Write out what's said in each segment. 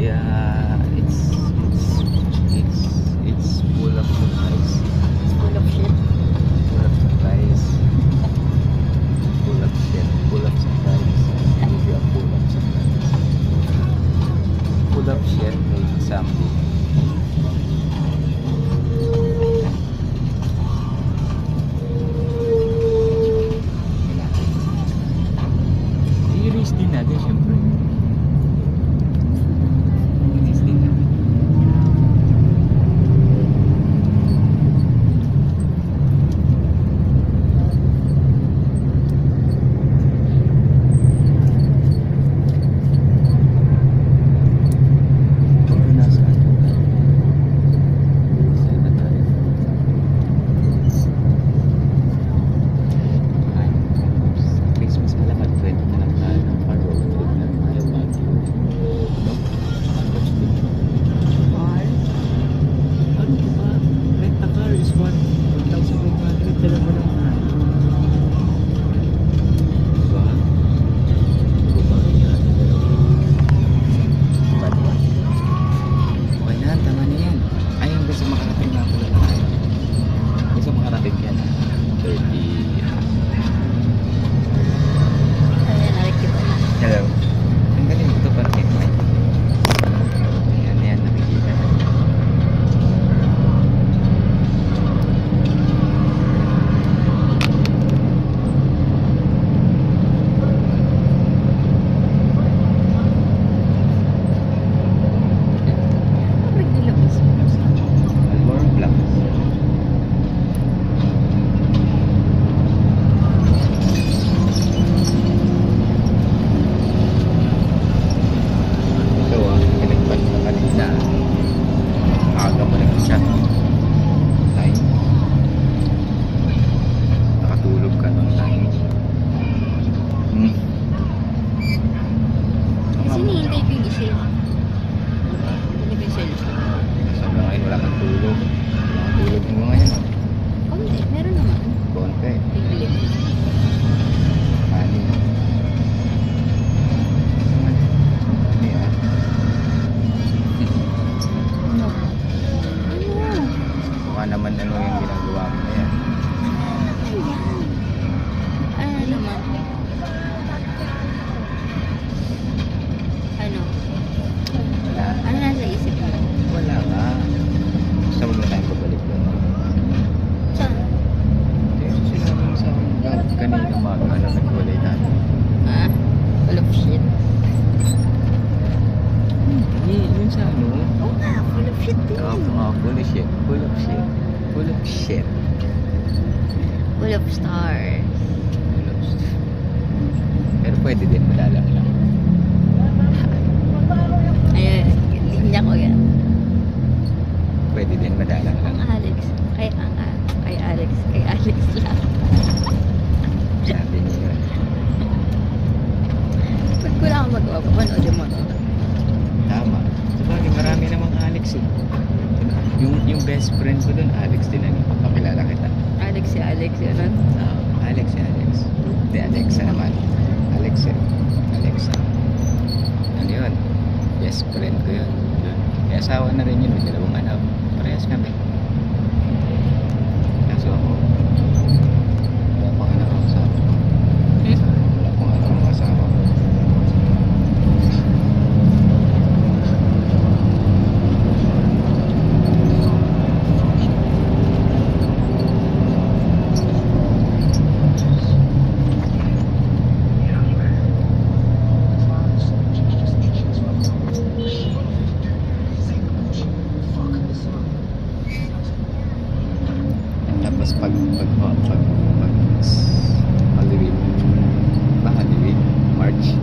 Yeah, it's full of surprise. Full of shit. Full of surprise. Full of shit. Full of surprise. Maybe a full of surprise. Full of shit maybe someday. I-erase din natin syempre. I-erase din natin. Hello. Ang galing ito pa rin. Ayan, nakikita na. Warm black. Aga mo nag-chat. Time. Nakatulog ka ng time. Kasi hinihintay ko yung gising. Hindi ko yung cellphone. So ngayon wala kang tulog. Wala kang tulog mo ngayon. Konti, meron naman. Konti. Biglit. Ani. Ani ah. Ano? Ano? Mukha naman ano yung ginagawa mo na yan. Ano naman? Ano? Wala. Ano nasa isip mo? Wala nga. Gusto mo na tayong pabalik doon. Saan? Kasi sinabi mo sa akin kanina umaga na nagwalay tayo. Ah? Full of shit. Hindi, yun sa ano. Oo nga, full of shit din. Full of shit. Full of shit. Full of shit. Full of stars. Full of shit. Pero pwede din, madalang lang. Ayun, linya ko yan. Pwede din, madalang lang. Ang Alex. Kay Alex. Kay Alex lang. Sabi niya yun. Ba't ko lang ako magawa? Papanoodin mo to. Tama. Sabagay, marami namang Alex eh. Yung best friend ko dun, Alex din ano. Pakilala kita. Alex si Alex, yun. Alex si Alex. Hindi, Alexa naman. Alex eh. Alexa. Ano yun? Best friend ko yun. May asawa na rin yun. May dalawang anak. Parehas kami. Kaso ako, wala pang anak ang asawa ko. Wala pang anak ang asawa ko. Tapos pag Halloween, ba Halloween? March,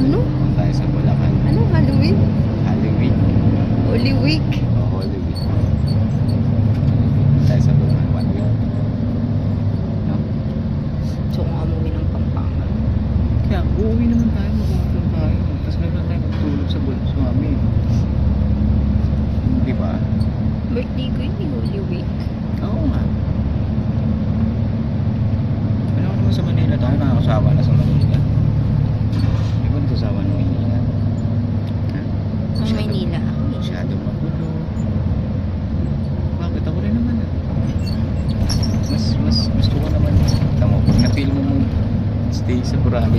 Ano? kung tayo sa Bulacan. Ano? Halloween? Halloween. Holy Week? O Holy Week. Tayo sa Bulacan, 1 week. No? So, kung amuwi ng Pampanga. Kaya uuwi naman tayo, mag-uwi tayo. Tapos meron tayo magtulog sa amin. Di ba? Birthday ko hindi Holy Week. Oo nga. Ano naman sa Manila tayo, nakakasawa na sa Manila. Di ba nagsasawa ng Manila? Ha? Ang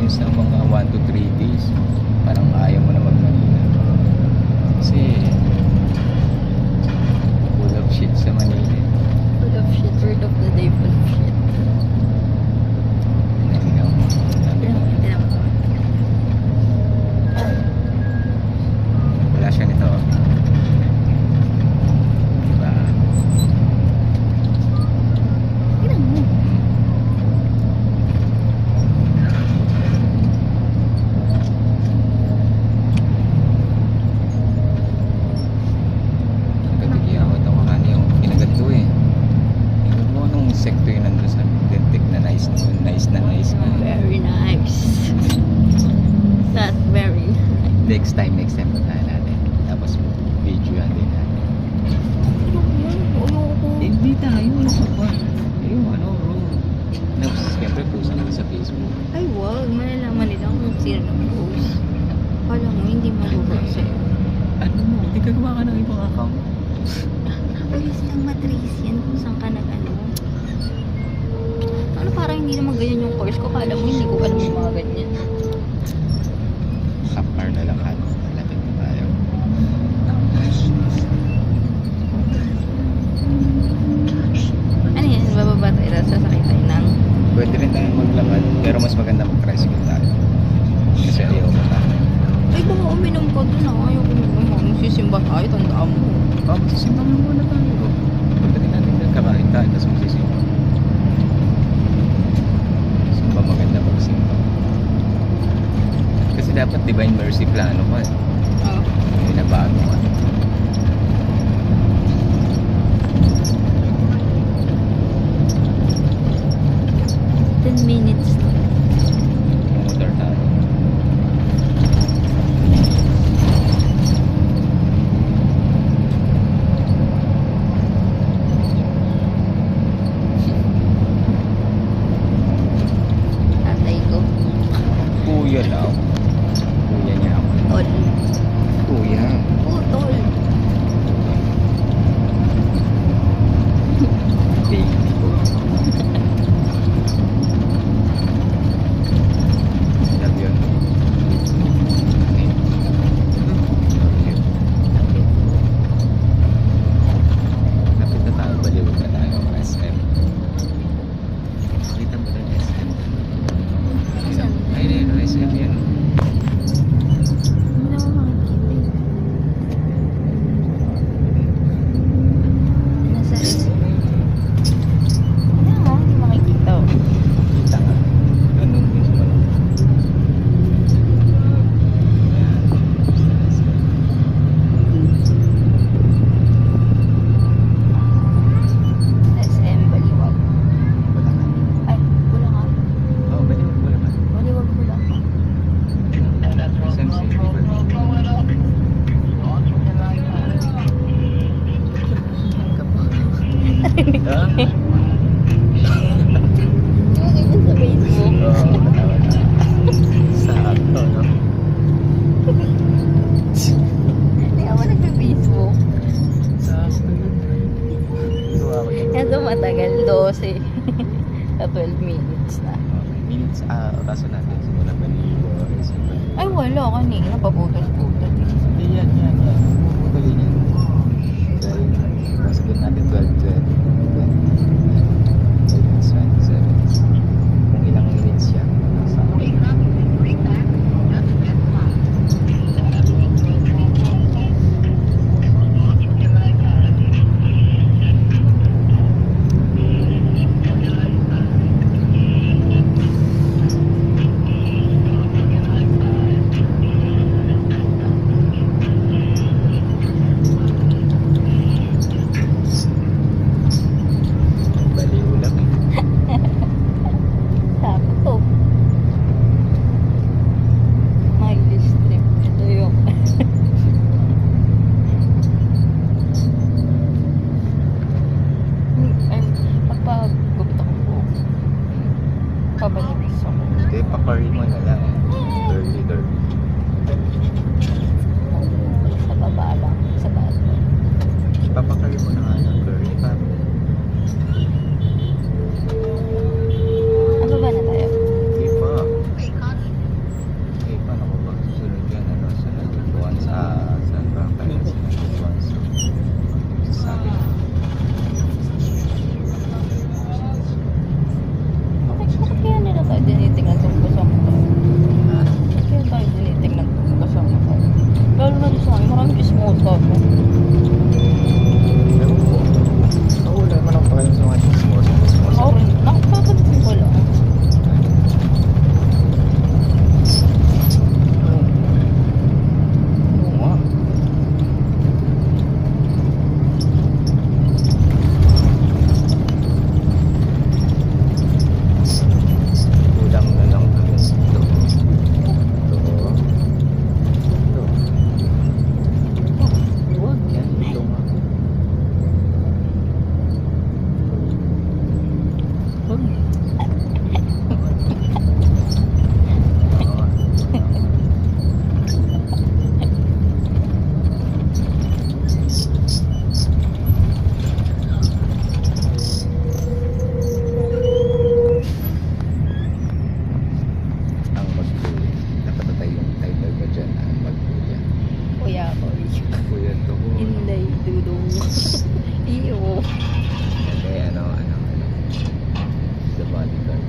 halos ng mga 1 to 3 days. Parang ayaw mo na mag-Manila. Kasi full of shit sa Manila. Full of shit. Word of the day, full of shit. Tingnan mo. Sabi mo, Tinan mo. wala siya nito. Diba? Tinan mo. Nagkatigihan ko ito kakani yung kinagat ko eh. Tingnan mo nung sekto yun nandun sa dentik na nice na nice nga. Very nice. That's very nice. Next time puntahan natin. Tapos video yan din natin. Ayoko. Hindi tayo, ano pa? Yung ano, room. Tapos siyempre post natin sa Facebook. Ay, wag. Malalaman nila kung sino nag-post. Kala mo, hindi malubog sa'yo. Ano mo? Hindi ka gawa ka ng ibang account. Pwede silang matrace yan kung saan ka nag-ano. Ano, parang hindi naman ganyan yung course ko. Kala mo, hindi ko alam yung mga ganyan. Kapar na lang ano. Malapit na tayo. Ano yan? Bababa tayo. Tapos sasakay tayo ng... Pwede rin tayo maglakad. Pero mas maganda mag-tricycle tayo. Kasi ayaw ko na. Ay, baka uminom ko dun ah. Ayaw ko uminom. Magsisimba tayo. Tandaan mo. Magsisimba nga muna tayo. Pagdating natin kakain tayo. Tapos magsisimba. Simba maganda magsimba. Kasi dapat Divine Mercy plano ko eh. Oo. Binabago ka. Ten minutes na. Motor tayo. Tatay ko. Kuya lang. Kuya niya ako. Tol. Kuya. Tol. Baby ko. Love you. Love you. Lapit na tayo. Baliwag na tayo ng SM. Kita mo na yung SM. Saan? Ay, no, SM yan. Hindi naman makikita eh. Nasa SM. Ano nga? Hindi makikita oh. Kita nga. Ganun din sa mga. SM Baliwag. Ay, Bulacan. Oh, baliwag mo naman. Baliwag Bulacan. SM City. Ah? Di ba ganyan sa Facebook? Oo, katawa na. Sakto, no? Hindi ako nagpa-Facebook. Sakto yun. Tuwa ko yun. Kaya matagal, 12. Sa 12 minutes na. Okay, minutes, kaso natin simula Balibo, SM Balibo. Ay, wala kanina. Paputos-putos. Hindi yan. Puputulin yan. Dahil, sasabihin natin 12, 27. Kung ilang minutes siya. Sa sa akin, maraming chismosa ako. Ewan ko. Ako wala naman ako pakialam sa mga chismosa. Ako rin, nakapapagod ko lang. Oo nga. Kulang na lang kami ito. Huwag. Yan, ito nga. Huwag. Ang magkuya. Nakatatay yung title ko dyan. Ang magkuya. Kuya ko. Kuya to ko. Inday, dudong. Iyo. Kasi ano. The bodyguard.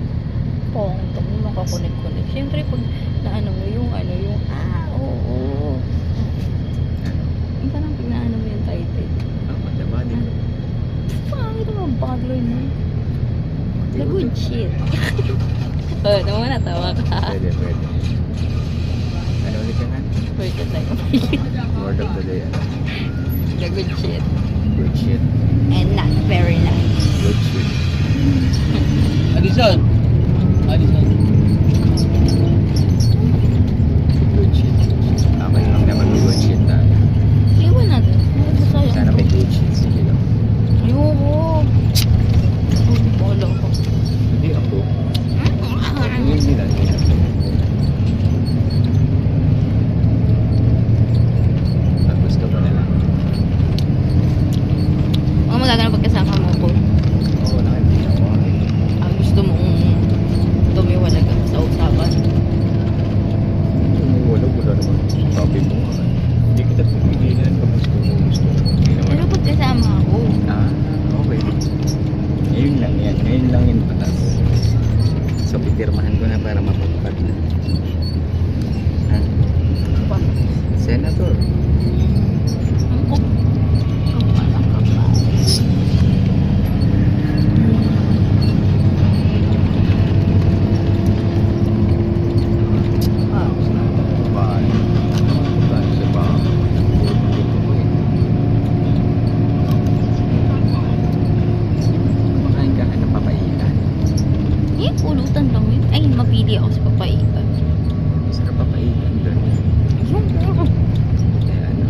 Pong, pag makakunik-kunik. Siyempre, pag naano mo yung oo. Ano? Yung parang pag naano mo yung title. The bodyguard. Pangit naman bagay mo. The good shit. Naman natawa ka. Pwede. Ano ulit yan? Word of the Word of the day. Ano? The good shit. Good shit. And not very nice. Good shit. Adison. Good shit. Okay lang naman may good shit tayo. Iwan natin. Sayang. Sana may good shit. Sige lang. Ayoko. Bolo ko. Hindi ako. Hindi lang. Pag gusto mo na lang. Mga magagana pagkasama mo ko. Oo, nakikita ko. Ang gusto mong tumiwalag ka sa usapan. Wala naman. Sabi mo. Hindi kita pipigilan pag gusto mo. Hindi naman. Pero pagkasama ako. Okay. Ngayon lang yan. Ngayon lang yung batas. So, pipirmahan ko na para mapagpag na. Ha? Senator. Kumakain ka ng papaikan. Eh, pulutan lang yun. Ay, mapili ako sa papaikan. Masarap papaikan doon. Yung puro. Kaya ano?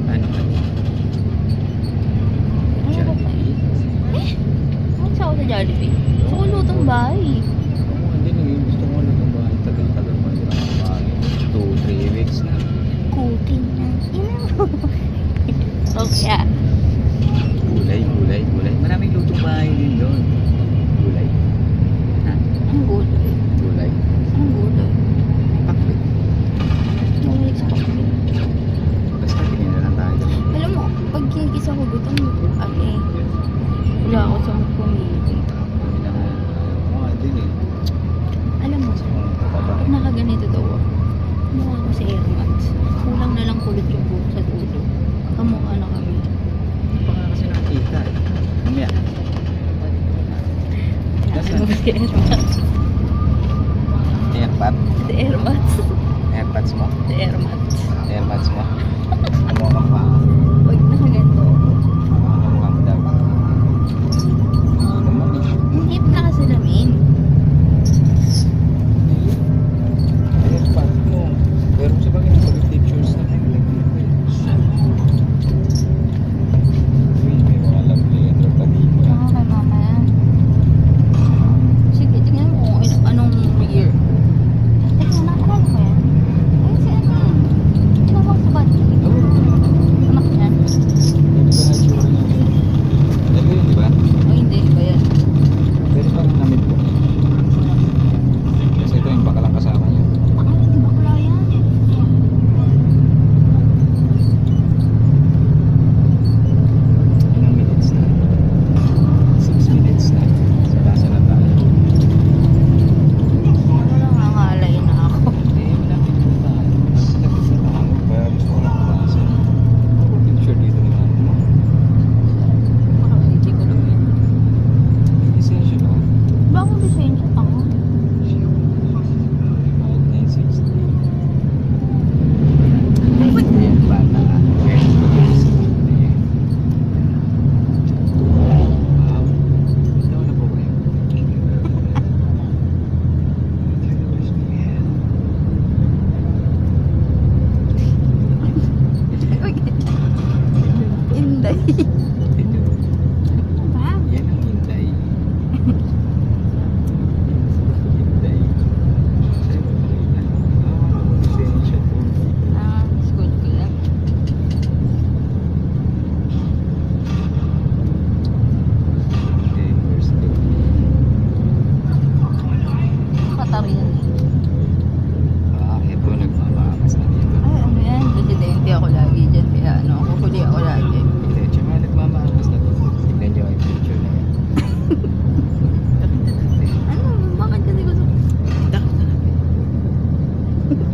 Ano ka? Ano papaikan? Ano sa ako sa Jollibee? Sa kulutang bahay. Oo, hindi na yun. Gusto ko ulit ang bahay. Tagal-tagal mo hindi lang ang bahay. 2-3 weeks na. Kuting na. Ina mo. Okay, Gulay. Maraming lutong bahay din doon. Gulay. Ha? Ang gulay. Gulay. Ang gulay. Pakbit. Mahilig sa pakbit. Basta tingin na lang tayo. Alam mo, pag kinikisa ko gutom, lutuan eh. Wala ako sa pumili. Kami na nga. Oo, din eh. Alam mo, pag nakaganito daw ako, mukha ko si Airmats. Kulang na lang kulot yung buhok sa dulo. Kamukha na kami. Baka kasi nakita eh. Mamaya. Ano mo si Airmats? Airpad. Si Airmats. Airpads mo. Si Airmats. Airpads mo. Ano ka pa? Pag nakaganito ako, Ano ka daw? Ano naman eh. hindi pa nakasalamin. Airpads mo. Pero sa bagay pag-pictures na may mga love letter pa dito. Saka kay mama yan. Sige, tingnan mo kung anong year. Ito na, Ito. Ano ba? Yan ang hintay. Hintay. Saan mo pakita? Lisensya po. School ko lang. Okay, first day. Qatar yan. Ito nagmamakas na dito. Ay, ano yan? Presidente ako lagi dyan. Kaya ano, ako huli ako lagi. Hindi, tsaka nagmamakas na dito. Tignan nyo yung picture na yan. Pakita natin. Ano? Bakit kasi gusto ko? Takot na natin.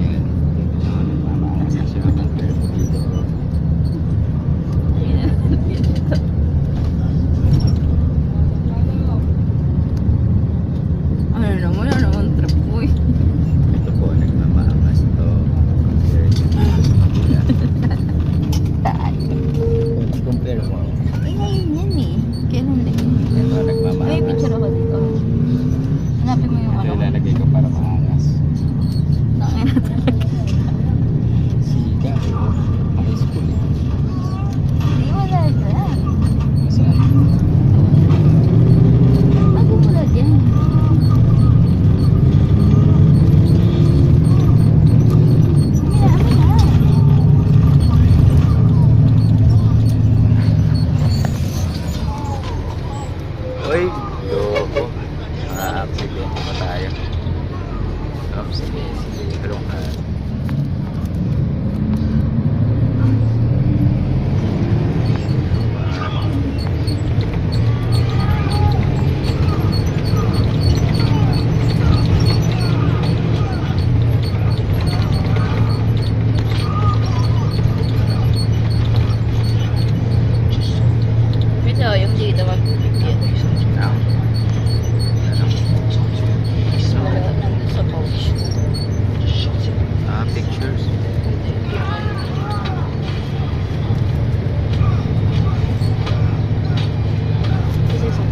Yan. Dito siya nagmamakas na siya. Compare mo dito. Ano naman trip mo eh. Ito po, nagmamakas to. Compare nyo dito sa kabila. Tayo. Kung compare mo, Eh, ngayon yan eh. Kailan din? ito May nagmamakas. picture ako dito. Hanapin mo yung Ito ano. ilalagay ko para maangas. Tangin na Siga, oh. High school eh. Hindi wala dyan. Masaan? Bago wala dyan. Amin na. Uy, loko. Aksidente pa tayo. Sige. Tulong ka. Ito, yung dito magbibigyan. Wala nandun sa pouch. Pictures. Kasi sa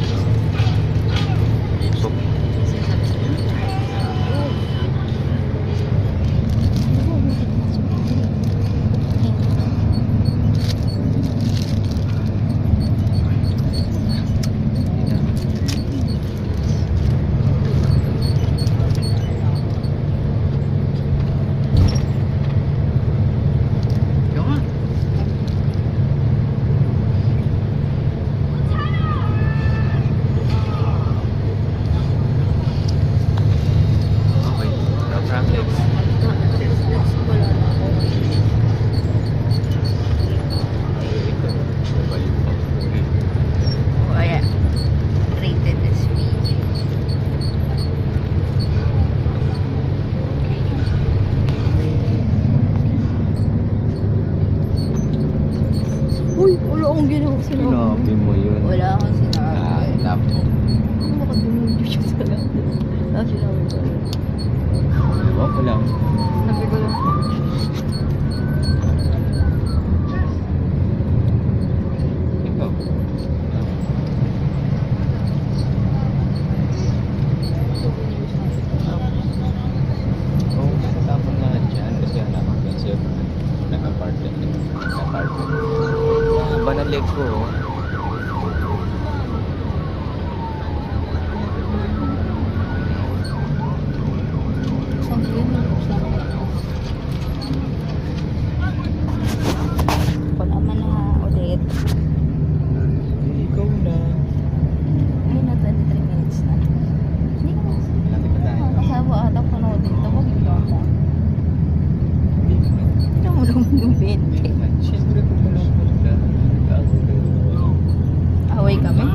Ito. Yung nga. Okay. No problem. Wala na ako. Ito. Balik ko. Okay. Oh, ayan. Rated as medium. Uy, wala akong ginawa sa Sinabi mo yun. Wala akong sinabi. Alam mo. Ano makadumundo siya sa lahat? Tapos sinabi ko. Diba ko lang. Sabi ko lang. Ikaw. Oo, natapon na dyan kasi alam ko kasi nag-apartment. Nag-apartment. Haba ng leg ko. Oh. Sabi ko yun. Ako naman na ulit. Ikaw na. Ay, na 23 minutes na. Hindi ko mas. Lati pa tayo. Kasawa ata panood din. Tawag yung bata. Hindi naman. Ito mo naman yung Hindi 20. naman. Siyempre kung malungkot ka. Bago ka. Away kami.